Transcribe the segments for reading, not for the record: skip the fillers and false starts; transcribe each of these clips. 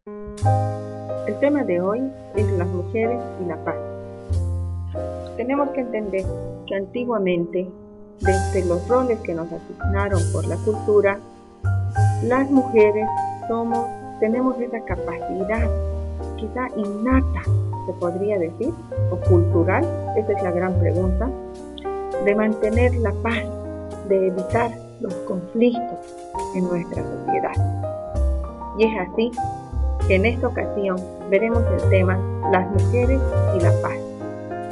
El tema de hoy es las mujeres y la paz. Tenemos que entender que antiguamente, desde los roles que nos asignaron por la cultura, las mujeres tenemos esa capacidad, quizá innata, se podría decir, o cultural, esa es la gran pregunta, de mantener la paz, de evitar los conflictos en nuestra sociedad. Y es así que en esta ocasión veremos el tema las mujeres y la paz.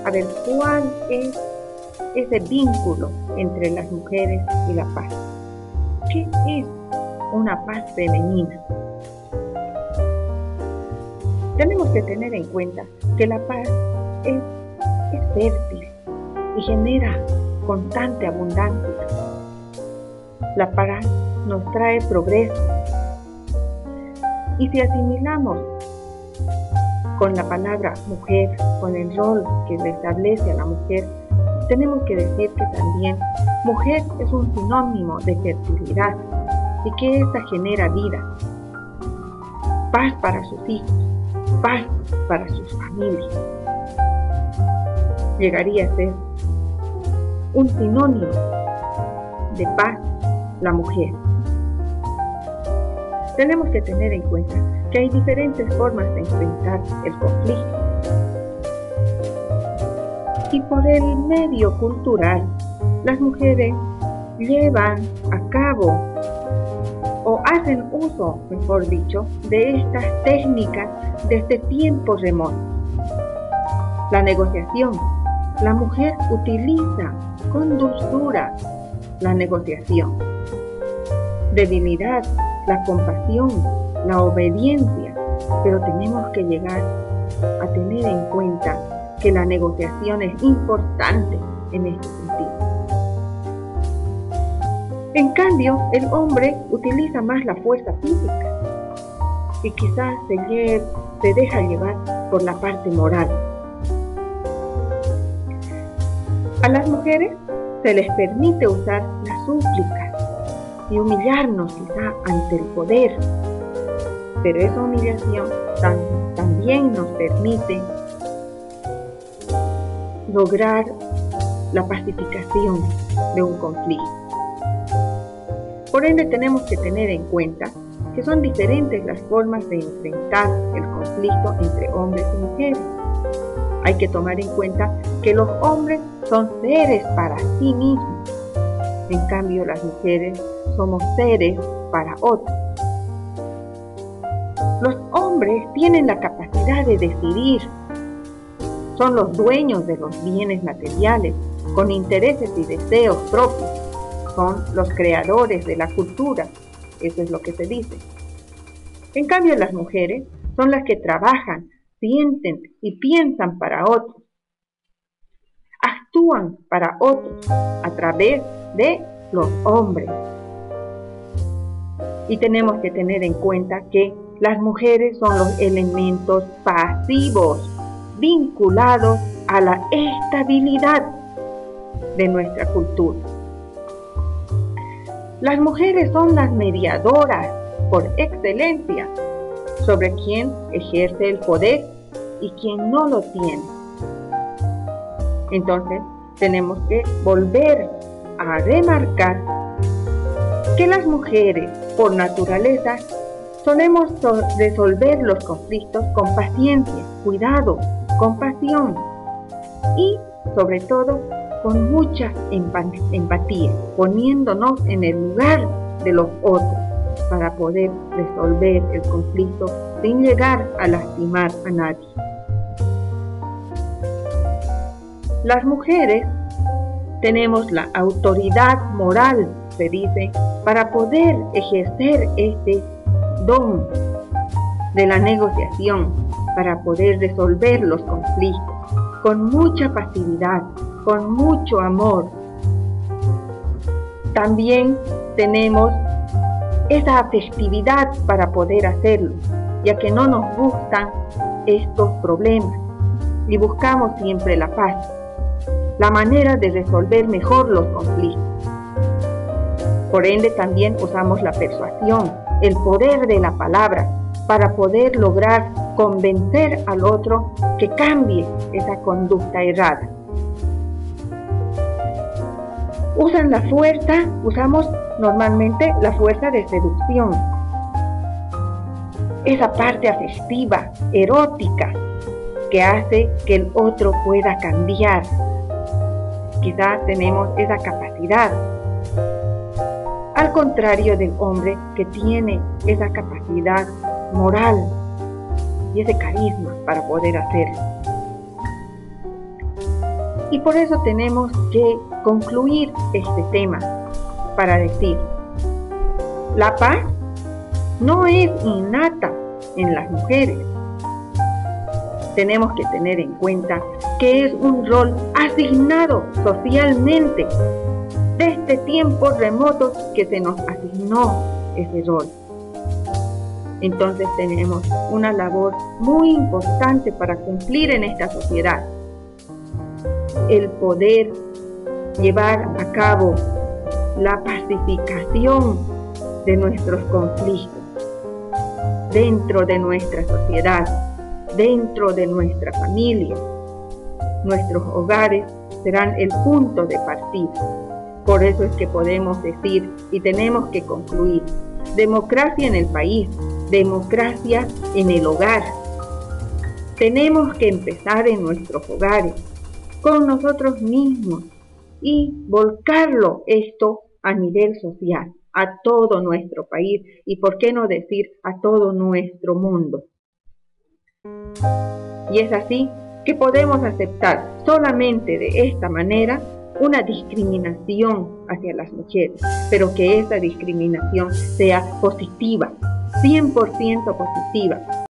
A ver, ¿cuál es ese vínculo entre las mujeres y la paz? ¿Qué es una paz femenina? Tenemos que tener en cuenta que la paz es fértil y genera constante abundancia. La paz nos trae progreso. Y si asimilamos con la palabra mujer, con el rol que le establece a la mujer, tenemos que decir que también mujer es un sinónimo de fertilidad y que ésta genera vida, paz para sus hijos, paz para sus familias. Llegaría a ser un sinónimo de paz la mujer. Tenemos que tener en cuenta que hay diferentes formas de enfrentar el conflicto. Y por el medio cultural, las mujeres llevan a cabo o hacen uso, mejor dicho, de estas técnicas desde tiempos remotos. La negociación. La mujer utiliza con dulzura la negociación. Debilidad, la compasión, la obediencia, pero tenemos que llegar a tener en cuenta que la negociación es importante en este sentido. En cambio, el hombre utiliza más la fuerza física y quizás se deja llevar por la parte moral. A las mujeres se les permite usar la súplica y humillarnos quizá ante el poder, pero esa humillación también nos permite lograr la pacificación de un conflicto. Por ende, tenemos que tener en cuenta que son diferentes las formas de enfrentar el conflicto entre hombres y mujeres. Hay que tomar en cuenta que los hombres son seres para sí mismos, en cambio las mujeres somos seres para otros. Los hombres tienen la capacidad de decidir, son los dueños de los bienes materiales, con intereses y deseos propios, son los creadores de la cultura, eso es lo que se dice. En cambio las mujeres son las que trabajan, sienten y piensan para otros, actúan para otros a través de los hombres. Y tenemos que tener en cuenta que las mujeres son los elementos pasivos vinculados a la estabilidad de nuestra cultura. Las mujeres son las mediadoras por excelencia sobre quien ejerce el poder y quien no lo tiene. Entonces, tenemos que volver a remarcar que las mujeres, por naturaleza, solemos resolver los conflictos con paciencia, cuidado, compasión y, sobre todo, con mucha empatía, poniéndonos en el lugar de los otros para poder resolver el conflicto sin llegar a lastimar a nadie. Las mujeres tenemos la autoridad moral, se dice, para poder ejercer este don de la negociación, para poder resolver los conflictos con mucha pasividad, con mucho amor. También tenemos esa afectividad para poder hacerlo, ya que no nos gustan estos problemas y buscamos siempre la paz, la manera de resolver mejor los conflictos. Por ende, también usamos la persuasión, el poder de la palabra, para poder lograr convencer al otro que cambie esa conducta errada. Usamos normalmente la fuerza de seducción, esa parte afectiva, erótica, que hace que el otro pueda cambiar. Quizás tenemos esa capacidad, al contrario del hombre que tiene esa capacidad moral y ese carisma para poder hacerlo. Y por eso tenemos que concluir este tema para decir, la paz no es innata en las mujeres. Tenemos que tener en cuenta que es un rol asignado socialmente desde tiempos remotos que se nos asignó ese rol. Entonces tenemos una labor muy importante para cumplir en esta sociedad. El poder llevar a cabo la pacificación de nuestros conflictos dentro de nuestra sociedad, dentro de nuestra familia. Nuestros hogares serán el punto de partida. Por eso es que podemos decir y tenemos que concluir: democracia en el país, democracia en el hogar. Tenemos que empezar en nuestros hogares, con nosotros mismos, y volcarlo esto a nivel social, a todo nuestro país y, por qué no decir, a todo nuestro mundo. Y es así que podemos aceptar solamente de esta manera una discriminación hacia las mujeres, pero que esa discriminación sea positiva, 100% positiva.